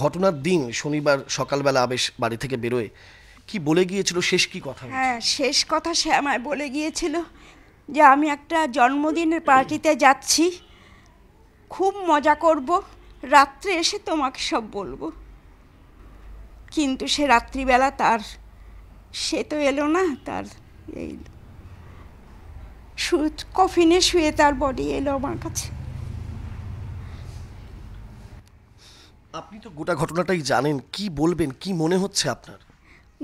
ঘটনার দিন শনিবার সকালবেলা আবেশ বাড়ি থেকে বেরোয়, কি বলে গিয়েছিল, শেষ কি কথা? হ্যাঁ, শেষ কথা সে আমায় বলে গিয়েছিল যে আমি একটা জন্মদিনের পার্টিতে যাচ্ছি, খুব মজা করব, রাত্রে এসে তোমাকে সব বলবো। কিন্তু সে রাত্রিবেলা সে তো এলো না, তার এই কফিনে শুয়ে তার বডি এলো আমার কাছে। আপনি তো গোটা ঘটনাটাই জানেন, কি বলবেন, কি মনে হচ্ছে আপনার?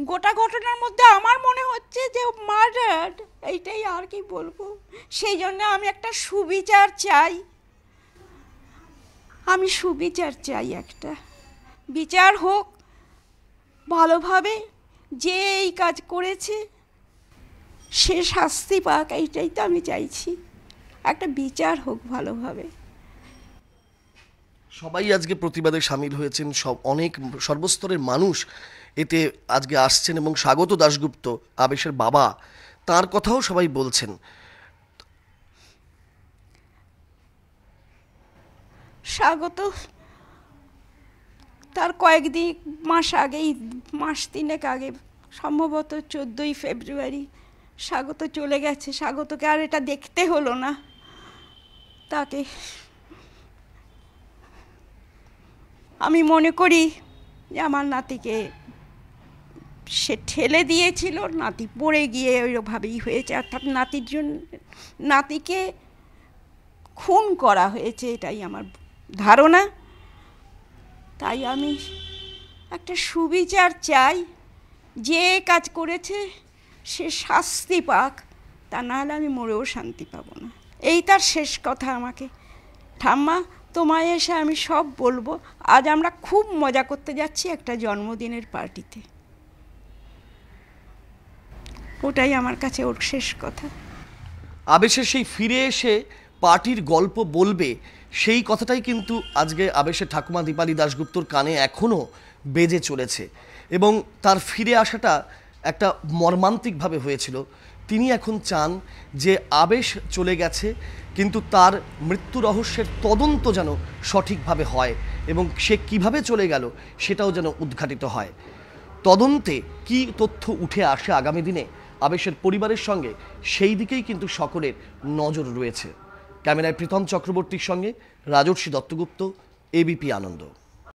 গোটা ঘটনার মধ্যে আমার মনে হচ্ছে যে মার্ডার, এইটাই, আর কি বলবো। সেই জন্য আমি একটা সুবিচার চাই, আমি সুবিচার চাই, একটা বিচার হোক ভালোভাবে, যে এই কাজ করেছে সে শাস্তি পাক, এইটাই তো আমি চাইছি, একটা বিচার হোক ভালোভাবে। সবাই আজকে প্রতিবাদে সামিল হয়েছেন, অনেক সর্বস্তরের মানুষ এতে আজকে আসছেন, এবং স্বাগত দাশগুপ্ত আবেশের বাবা, তার কথাও সবাই বলছেন। স্বাগত তার কয়েকদিন মাস আগেই, মাস তিনেক আগে, সম্ভবত 14ই ফেব্রুয়ারি স্বাগত চলে গেছে। স্বাগতকে আর এটা দেখতে হলো না। তাকে আমি মনে করি যে আমার নাতিকে সে ঠেলে দিয়েছিল, নাতি পড়ে গিয়ে ওইভাবেই হয়েছে, অর্থাৎ নাতিকে খুন করা হয়েছে, এটাই আমার ধারণা। তাই আমি একটা সুবিচার চাই, যে কাজ করেছে সে শাস্তি পাক, তা নাহলে আমি মরেও শান্তি পাবো না। এই তার শেষ কথা আমাকে। ঠাম্মা, তোমায় এসে আমি সব বলবো, আজ আমরা খুব মজা করতে যাচ্ছি একটা জন্মদিনের পার্টিতে। ওটাই আমার কাছে ওর শেষ কথা। আবেশের সেই ফিরে এসে পার্টির গল্প বলবে, সেই কথাটাই কিন্তু আজকে আবেশের ঠাকুমা দীপালি দাশগুপ্তর কানে এখনও বেজে চলেছে, এবং তার ফিরে আসাটা একটা মর্মান্তিকভাবে হয়েছিল। তিনি এখন চান যে আবেশ চলে গেছে, কিন্তু তার মৃত্যু রহস্যের তদন্ত যেন সঠিকভাবে হয়, এবং সে কিভাবে চলে গেল সেটাও যেন উদ্ঘাটিত হয়। তদন্তে কি তথ্য উঠে আসে আগামী দিনে আবেশের পরিবারের সঙ্গে, সেই দিকেই কিন্তু সকলের নজর রয়েছে। ক্যামেরায় প্রীতম চক্রবর্তীর সঙ্গে রাজর্ষি দত্তগুপ্ত, এবিপি আনন্দ।